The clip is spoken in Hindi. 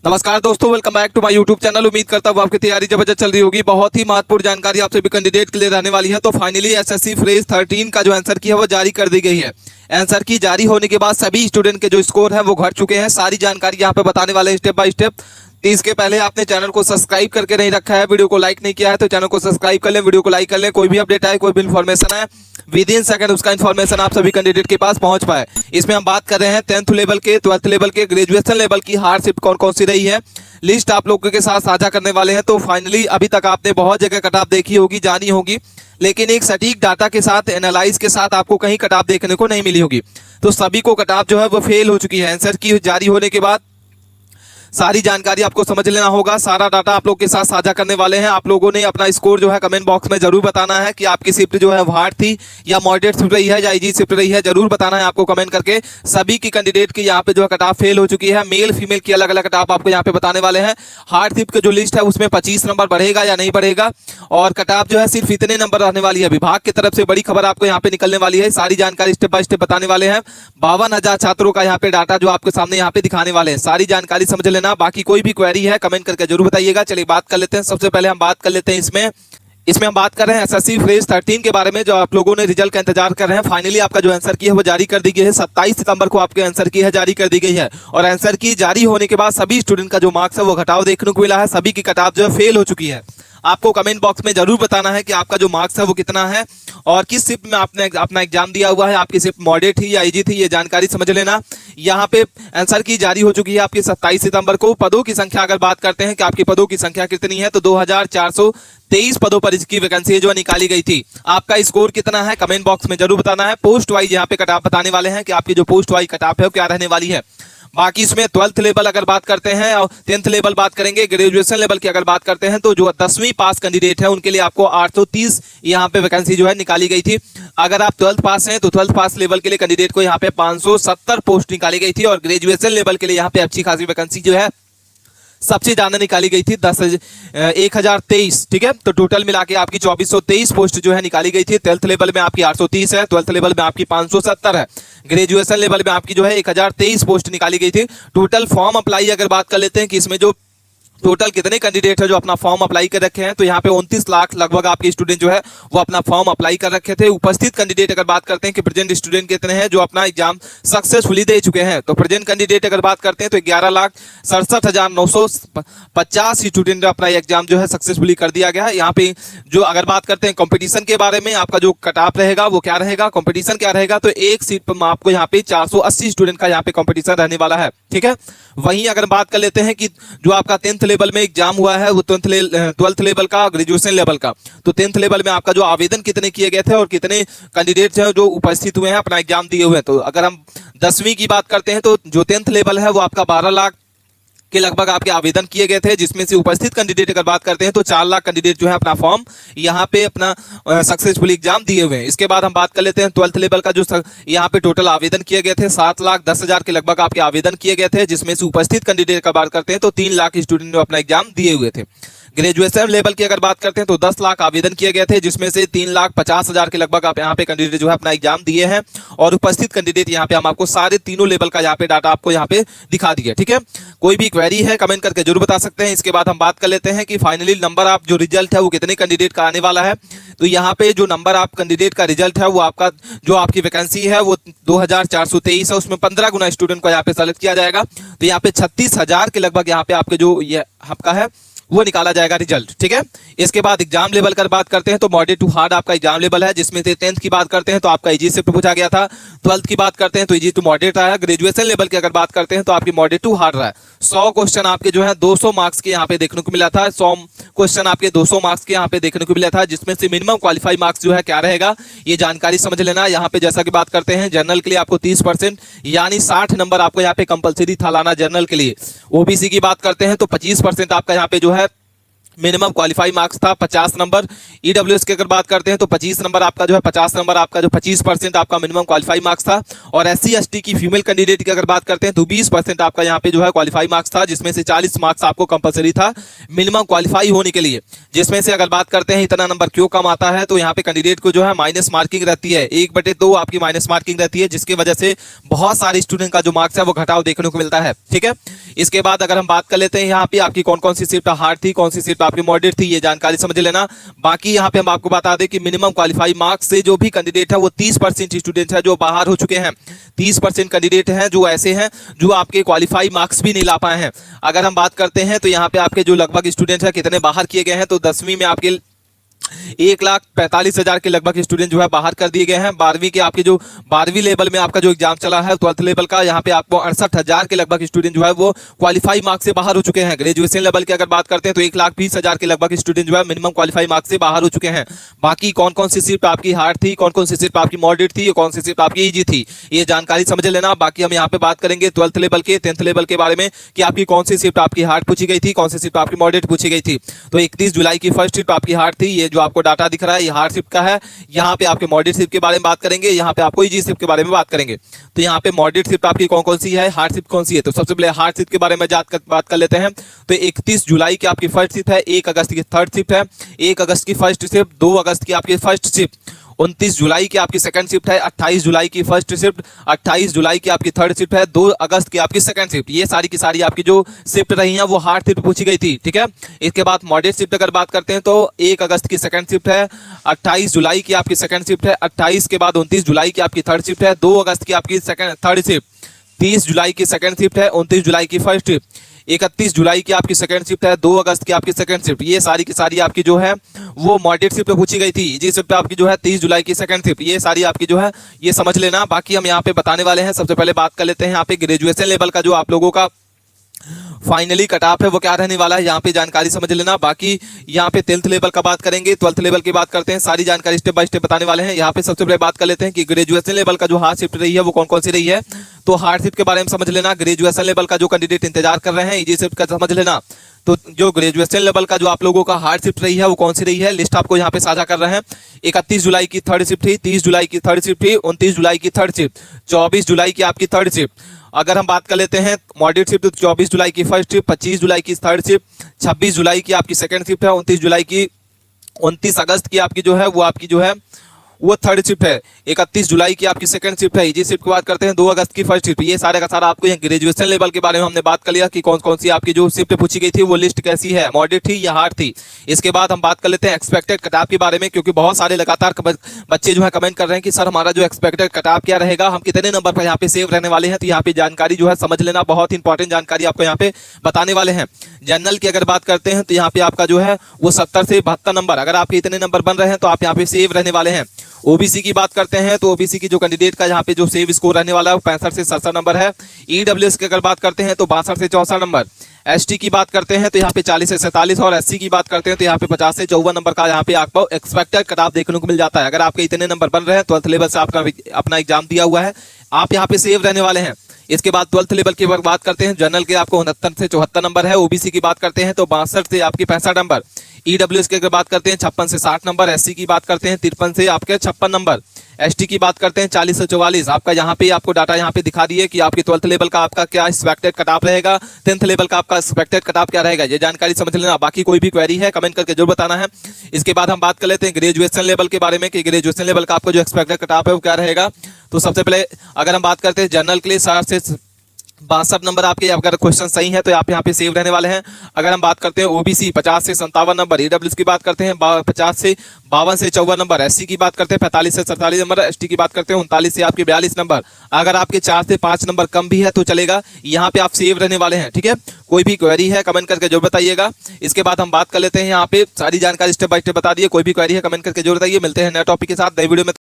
नमस्कार दोस्तों, welcome back to my YouTube channel. उम्मीद करता हूँ आपकी तैयारी जबरदस्त चल रही होगी। बहुत ही महत्वपूर्ण जानकारी आप सभी कैंडिडेट के लिए रहने वाली है। तो फाइनली एसएससी फ्रेश 13 का जो आंसर की है वो जारी कर दी गई है। आंसर की जारी होने के बाद सभी स्टूडेंट के जो स्कोर है वो घट चुके हैं। सारी जानकारी यहाँ पे बताने वाले हैं स्टेप बाय स्टेप। इसके पहले आपने चैनल को सब्सक्राइब करके नहीं रखा है, वीडियो को लाइक नहीं किया है तो चैनल को सब्सक्राइब कर लें, वीडियो को लाइक कर लें। कोई भी अपडेट आए, कोई भी इन्फॉर्मेशन आए, विद इन सेकंड उसका इन्फॉर्मेशन आप सभी कैंडिडेट के पास पहुंच पाए। इसमें हम बात कर रहे हैं 10th लेवल के, 12th लेवल के, ग्रेजुएशन लेवल की हार्ड शिफ्ट कौन कौन सी रही है, लिस्ट आप लोगों के साथ साझा करने वाले हैं। तो फाइनली अभी तक आपने बहुत जगह कट ऑफ देखी होगी, जानी होगी, लेकिन एक सटीक डाटा के साथ, एनालाइज के साथ आपको कहीं कट ऑफ देखने को नहीं मिली होगी। तो सभी को कट ऑफ जो है वो फेल हो चुकी है। आंसर की जारी होने के बाद सारी जानकारी आपको समझ लेना होगा। सारा डाटा आप लोग के साथ साझा करने वाले हैं। आप लोगों ने अपना स्कोर जो है कमेंट बॉक्स में जरूर बताना है कि आपकी शिफ्ट जो है हार्ड थी या मॉडरेट शिफ्ट रही है या इजी शिफ्ट रही है। जरूर बताना है आपको कमेंट करके। सभी की कैंडिडेट की यहाँ पे जो है कट ऑफ फेल हो चुकी है। मेल फीमेल की अलग अलग कट ऑफ आपको यहाँ पे बताने वाले हैं। हार्ड शिफ्ट की जो लिस्ट है उसमें 25 नंबर बढ़ेगा या नहीं बढ़ेगा, और कट ऑफ जो है सिर्फ इतने नंबर रहने वाली है। विभाग की तरफ से बड़ी खबर आपको यहाँ पे निकलने वाली है। सारी जानकारी स्टेप बाय स्टेप बताने वाले हैं। 52,000 छात्रों का यहाँ पे डाटा जो आपके सामने यहाँ पे दिखाने वाले हैं। सारी जानकारी समझ लेना। बाकी कोई भी क्वेरी है कमेंट करके जरूर बताइएगा। चलिए बात कर लेते हैं। सबसे पहले हम बात कर लेते हैं इसमें हम बात कर रहे हैं एसएससी फ्रेश 13 के बारे में, जो आप लोगों ने रिजल्ट का इंतजार कर रहे हैं। फाइनली आपका जो आंसर की है वो जारी कर दी गई है। 27 सितंबर को आपके आंसर की है जारी कर दी गई है। और आंसर की जारी होने के बाद सभी स्टूडेंट का जो मार्क्स है वो घटाव देखने को मिला है। सभी की कट ऑफ जो है फेल हो चुकी है। आपको कमेंट बॉक्स में जरूर बताना है कि आपका जो मार्क्स है वो कितना है और किस शिफ्ट में आपने अपना एग्जाम दिया हुआ है। आपकी शिफ्ट मॉडरेट थी या इजी थी, ये जानकारी समझ लेना। यहाँ पे आंसर की जारी हो चुकी है आपकी 27 सितंबर को। पदों की संख्या अगर बात करते हैं कि आपकी पदों की संख्या कितनी है, तो 2423 पदों पर इसकी वैकेंसी जो निकाली गई थी। आपका स्कोर कितना है कमेंट बॉक्स में जरूर बताना है। पोस्ट वाइज यहाँ पे कट ऑफ बताने वाले हैं कि आपकी जो पोस्ट वाइज कट ऑफ है वो क्या रहने वाली है। बाकी इसमें 12th लेवल अगर बात करते हैं और 10th लेवल बात करेंगे, ग्रेजुएशन लेवल की अगर बात करते हैं तो जो 10वीं पास कैंडिडेट है उनके लिए आपको 830 यहाँ पे वैकेंसी जो है निकाली गई थी। अगर आप 12th पास हैं तो 12th पास लेवल के लिए कैंडिडेट को यहाँ पे 570 पोस्ट निकाली गई थी। और ग्रेजुएशन लेवल के लिए यहाँ पे अच्छी खासी वैकेंसी जो है सबसे ज्यादा निकाली गई थी 1023। ठीक है, तो टोटल मिला के आपकी 2423 पोस्ट जो है निकाली गई थी। 12th लेवल में आपकी 830 है, 12th लेवल में आपकी 570 है, ग्रेजुएशन लेवल में आपकी जो है 1023 पोस्ट निकाली गई थी। टोटल फॉर्म अप्लाई अगर बात कर लेते हैं कि इसमें जो टोटल कितने कैंडिडेट है जो अपना फॉर्म अप्लाई कर रखे हैं, तो यहाँ पे 29 लाख लगभग आपके स्टूडेंट जो है वो अपना फॉर्म अप्लाई कर रखे थे। उपस्थित कैंडिडेट अगर बात करते हैं कि प्रेजेंट स्टूडेंट कितने हैं जो अपना एग्जाम सक्सेसफुली दे चुके हैं, तो प्रेजेंट कैंडिडेट अगर बात करते हैं तो 11,67,950 स्टूडेंट अपना एग्जाम जो है सक्सेसफुली कर दिया गया है। यहाँ पे जो अगर बात करते हैं कंपटीशन के बारे में, आपका जो कट ऑफ रहेगा वो क्या रहेगा, कंपटीशन क्या रहेगा, तो एक सीट पर आपको यहाँ पे 480 स्टूडेंट का यहाँ पे कंपटीशन रहने वाला है। ठीक है, वहीं अगर बात कर लेते हैं कि जो आपका 10th लेवल में एग्जाम हुआ है वो 12th लेवल का, ग्रेजुएशन लेवल का, तो 10th लेवल में आपका जो आवेदन कितने किए गए थे और कितने कैंडिडेट्स हैं जो उपस्थित हुए हैं अपना एग्जाम दिए हुए हैं। तो अगर हम 10वीं की बात करते हैं तो जो 10th लेवल है वो आपका 12 लाख के लगभग आपके आवेदन किए गए थे, जिसमें से उपस्थित कैंडिडेट अगर बात करते हैं तो 4 लाख कैंडिडेट जो है अपना फॉर्म यहाँ पे अपना सक्सेसफुल एग्जाम दिए हुए हैं। इसके बाद हम बात कर लेते हैं 12th लेवल का, जो यहाँ पे टोटल आवेदन किए गए थे 7,10,000 के लगभग आपके आवेदन किए गए थे, जिसमें से उपस्थित कैंडिडेट का बात करते हैं तो 3 लाख स्टूडेंट जो अपना एग्जाम दिए हुए थे। ग्रेजुएशन लेवल की अगर बात करते हैं तो 10 लाख आवेदन किए गए थे, जिसमें से 3,50,000 के लगभग आप यहाँ पे कैंडिडेट जो है अपना एग्जाम दिए हैं। और उपस्थित कैंडिडेट यहाँ पे हम आपको सारे तीनों लेवल का यहाँ पे डाटा आपको यहाँ पे दिखा दिया। ठीक है, कोई भी क्वेरी है कमेंट करके जरूर बता सकते हैं। इसके बाद हम बात कर लेते हैं कि फाइनली नंबर आप जो रिजल्ट है वो कितने कैंडिडेट का आने वाला है। तो यहाँ पे जो नंबर आप कैंडिडेट का रिजल्ट है वो आपका जो आपकी वैकेंसी है वो 2,423 है, उसमें 15 गुना स्टूडेंट को यहाँ पे सेलेक्ट किया जाएगा। तो यहाँ पे 36,000 के लगभग यहाँ पे आपके जो ये आपका है वो निकाला जाएगा रिजल्ट। ठीक है, इसके बाद एग्जाम लेवल की बात करते हैं तो मॉडरेट टू हार्ड आपका एग्जाम लेवल है, जिसमें से 10th की बात करते हैं तो आपका इजी शिफ्ट पूछा गया था, 12th की बात करते हैं तो इजी टू मॉडरेट रहा है, ग्रेजुएशन लेवल की अगर बात करते हैं तो आपकी मॉडरेट टू हार्ड रहा है। 100 क्वेश्चन आपके जो है 200 मार्क्स के यहाँ पे देखने को मिला था। 100 क्वेश्चन आपके 200 मार्क्स के यहाँ पे देखने को मिला था, जिसमें से मिनिमम क्वालिफाई मार्क्स जो है क्या रहेगा ये जानकारी समझ लेना। यहाँ पे जैसा कि बात करते हैं जनरल के लिए आपको 30% यानी 60 नंबर आपको यहाँ पे कंपलसरी था लाना जनरल के लिए। ओबीसी की बात करते हैं तो 25% आपका यहाँ पे जो है मिनिमम क्वालिफाई मार्क्स था 50 नंबर। ईडब्ल्यूएस की अगर बात करते हैं तो 25 नंबर आपका जो है 50 नंबर आपका जो 25% आपका मिनिमम क्वालिफाई मार्क्स था। और एससी एसटी की फीमेल कैंडिडेट की अगर बात करते हैं तो 20% आपका यहाँ पे जो है क्वालिफाई मार्क्स था, जिसमें से 40 मार्क्स आपको कंपलसरी था मिनिमम क्वालिफाई होने के लिए। जिसमें से अगर बात करते हैं इतना नंबर क्यों कम आता है, तो यहाँ पे कैंडिडेट को जो है माइनस मार्किंग रहती है, 1/2 आपकी माइनस मार्किंग रहती है, जिसकी वजह से बहुत सारे स्टूडेंट का जो मार्क्स है वो घटाव देखने को मिलता है। ठीक है, इसके बाद अगर हम बात कर लेते हैं यहाँ पे आपकी कौन कौन सी शिफ्ट हार्ड थी, कौन सी शिफ्ट आपकी मॉडरेट थी, ये जानकारी समझ लेना। बाकी यहाँ पे हम आपको बता दें कि मिनिमम क्वालिफाई मार्क्स से जो भी कैंडिडेट है वो 30% स्टूडेंट है जो बाहर हो चुके हैं। 30% कैंडिडेट हैं जो ऐसे हैं जो आपके क्वालिफाई मार्क्स भी नहीं ला पाए हैं। अगर हम बात करते हैं तो यहाँ पे आपके जो लगभग स्टूडेंट है कितने बाहर किए गए हैं, तो 10वीं में आपके 1,45,000 के लगभग स्टूडेंट जो है बाहर कर दिए गए हैं। 12वीं के आपके जो 12वीं लेवल में आपका जो एग्जाम चला है 12th लेवल का, यहाँ पे आपको 68,000 के लगभग स्टूडेंट जो है वो क्वालिफाई मार्क्स से बाहर हो चुके हैं। ग्रेजुएशन लेवल की अगर बात करते हैं तो 1,20,000 के लगभग स्टूडेंट जो है मिनिमम क्वालिफाई मार्क्स से बाहर हो चुके हैं। बाकी कौन कौन सी शिफ्ट आपकी हार्ड थी, कौन कौन सी शिफ्ट आपकी मॉडरेट थी, कौन सी शिफ्ट आपकी ईजी थी, ये जानकारी समझ लेना। बाकी हम यहाँ पे बात करेंगे 12th लेवल के 10th लेवल के बारे में कि आपकी कौन सी शिफ्ट आपकी हार्ड पूछी गई थी, कौन सी शिफ्ट आपकी मॉडरेट पूछी गई थी। तो 31 जुलाई की फर्स्ट शिफ्ट आपकी हार्ड थी, ये जो आपको डाटा दिख रहा है ये हार्ड शिफ्ट का है। यहाँ पे आपके मॉडरेट शिफ्ट के बारे में बात करेंगे, यहाँ पे आपको इजी शिफ्ट के बारे में बात करेंगे। तो यहाँ पे मॉडरेट शिफ्ट आपकी कौन कौन सी है, हार्ड शिफ्ट कौन सी है, तो सबसे पहले हार्ड शिफ्ट के बारे में बात कर लेते हैं। तो 31 जुलाई की आपकी फर्स्ट शिफ्ट है, 1 अगस्त की थर्ड शिफ्ट है, 1 अगस्त की फर्स्ट शिफ्ट, 2 अगस्त की आपकी फर्स्ट शिफ्ट, 29 जुलाई की आपकी सेकंड शिफ्ट है, 28 जुलाई की फर्स्ट शिफ्ट, 28 जुलाई की आपकी थर्ड शिफ्ट है, 2 अगस्त की आपकी सेकंड शिफ्ट। ये सारी की सारी आपकी जो शिफ्ट रही हैं वो हार्ड शिफ्ट पूछी गई थी। ठीक है, इसके बाद मॉडरेट शिफ्ट अगर बात करते हैं तो 1 अगस्त की सेकंड शिफ्ट है, 28 जुलाई की आपकी सेकंड शिफ्ट है, 28 के बाद 29 जुलाई की आपकी थर्ड शिफ्ट है, 2 अगस्त की आपकी थर्ड शिफ्ट, 30 जुलाई की सेकंड शिफ्ट है, 29 जुलाई की फर्स्ट शिफ्ट, 31 जुलाई की आपकी सेकंड शिफ्ट है, 2 अगस्त की आपकी सेकंड शिफ्ट। ये सारी की सारी आपकी जो है वो मॉडरेट शिफ्ट पूछी गई थी। जी शिफ्ट आपकी जो है 30 जुलाई की सेकंड शिफ्ट, ये सारी आपकी जो है ये समझ लेना। बाकी हम यहाँ पे बताने वाले हैं, सबसे पहले बात कर लेते हैं यहाँ पे ग्रेजुएशन लेवल का जो आप लोगों का फाइनली कट ऑफ है वो क्या रहने वाला है, यहाँ पे जानकारी समझ लेना। बाकी यहाँ पे 10th लेवल का बात करेंगे, 12th लेवल की बात करते हैं, सारी जानकारी स्टेप बाय स्टेप बताने वाले हैं। यहाँ पे सबसे पहले बात कर लेते हैं कि ग्रेजुएशन लेवल का जो हार्ड शिफ्ट रही है वो कौन कौन सी रही है। तो हार्ड शिफ्ट के बारे में समझ लेना। ग्रेजुएशन लेवल का जो कैंडिडेट इंतजार कर रहे हैं इजी शिफ्ट का समझ लेना। तो जो ग्रेजुएशन लेवल का जो आप लोगों का हार्ड शिफ्ट रही है वो कौन सी रही है, लिस्ट आपको यहाँ पे साझा कर रहे हैं। 31 जुलाई की थर्ड शिफ्ट थी, 30 जुलाई की थर्ड शिफ्ट थी, 29 जुलाई की थर्ड शिफ्ट, 24 जुलाई की आपकी थर्ड शिफ्ट। अगर हम बात कर लेते हैं मॉडरेट शिफ्ट तो 24 जुलाई की फर्स्ट शिफ्ट, 25 जुलाई की थर्ड शिफ्ट, 26 जुलाई की आपकी सेकंड शिफ्ट है, 29 अगस्त की आपकी जो है वो आपकी जो है वो थर्ड शिफ्ट है, 31 जुलाई की आपकी सेकंड शिफ्ट है। इजी शिफ्ट की बात करते हैं 2 अगस्त की फर्स्ट शिफ्ट। ये सारे का सारा आपको यहाँ ग्रेजुएशन लेवल के बारे में हमने बात कर लिया कि कौन कौन सी आपकी जो शिफ्ट पूछी गई थी वो लिस्ट कैसी है, मॉडरेट थी या हार्ड थी। इसके बाद हम बात कर लेते हैं एक्सपेक्टेड कट ऑफ के बारे में, क्योंकि बहुत सारे लगातार बच्चे जो है कमेंट कर रहे हैं कि सर हमारा जो एक्सपेक्टेड कट ऑफ क्या रहेगा, हम कितने नंबर पर यहाँ पे सेव रहने वाले हैं। तो यहाँ पे जानकारी जो है समझ लेना, बहुत इंपॉर्टेंट जानकारी आपको यहाँ पे बताने वाले हैं। जनरल की अगर बात करते हैं तो यहाँ पे आपका जो है वो 70 से 72 नंबर, अगर आपके इतने नंबर बन रहे हैं तो आप यहाँ पे सेव रहने वाले हैं। ओबीसी की बात करते हैं तो ओबीसी की जो कैंडिडेट का यहाँ पे जो सेव स्कोर रहने वाला है वो 65 से 67 नंबर है। ईडब्ल्यूएस की अगर बात करते हैं तो 62 से 64 नंबर। एसटी की बात करते हैं तो यहाँ पे 40 से 47 और एससी की बात करते हैं तो यहाँ पे 50 से 54 नंबर का यहाँ पे आपको एक्सपेक्टेड कट ऑफ देखने को मिल जाता है। अगर आपके इतने नंबर बन रहे हैं, 12th लेवल से आपका अपना एग्जाम दिया हुआ है, आप यहाँ पे सेव रहने वाले हैं। इसके बाद 12th लेवल की बात करते हैं, जनरल के आपको 69 से 74 नंबर है। ओबीसी की बात करते हैं तो 62 से आपकी 65 नंबर। ईडब्ल्यूएस की अगर बात करते हैं 56 से 60 नंबर। एससी की बात करते हैं 53 से आपके 56 नंबर। एसटी की बात करते हैं 40 से 44। आपका यहाँ पे आपको डाटा यहाँ पे दिखा दिए कि आपकी 12th लेवल का आपका क्या एक्सपेक्टेड कट ऑफ रहेगा, 10th लेवल का आपका एक्सपेक्टेड कट ऑफ क्या रहेगा, ये जानकारी समझ लेना। बाकी कोई भी क्वेरी है कमेंट करके जरूर बताना है। इसके बाद हम बात कर लेते हैं ग्रेजुएशन लेवल के बारे में कि ग्रेजुएशन लेवल का आपको जो एक्सपेक्टेड कट ऑफ है वो क्या रहेगा। तो सबसे पहले अगर हम बात करते हैं जनरल के लिए 60 से 62 नंबर आपके अगर क्वेश्चन सही है तो आप यहाँ पे सेव रहने वाले हैं। अगर हम बात करते हैं ओबीसी 50 से 57 नंबर। ईडब्ल्यूएस की बात करते हैं 50 से 52 से 54 नंबर। एससी की बात करते हैं 45 से 47 नंबर। एसटी की बात करते हैं 39 से आपके 42 नंबर। अगर आपके 4 से 5 नंबर कम भी है तो चलेगा, यहाँ पे आप सेव रहने वाले हैं। ठीक है, कोई भी क्वेरी है कमेंट करके जरूर बताइएगा। इसके बाद हम बात कर लेते हैं, यहाँ पे सारी जानकारी स्टेप बाय स्टेप बता दिए। कोई भी क्वेरी है कमेंट करके जरूर बताइए। मिलते हैं नए टॉपिक के साथ नई वीडियो में।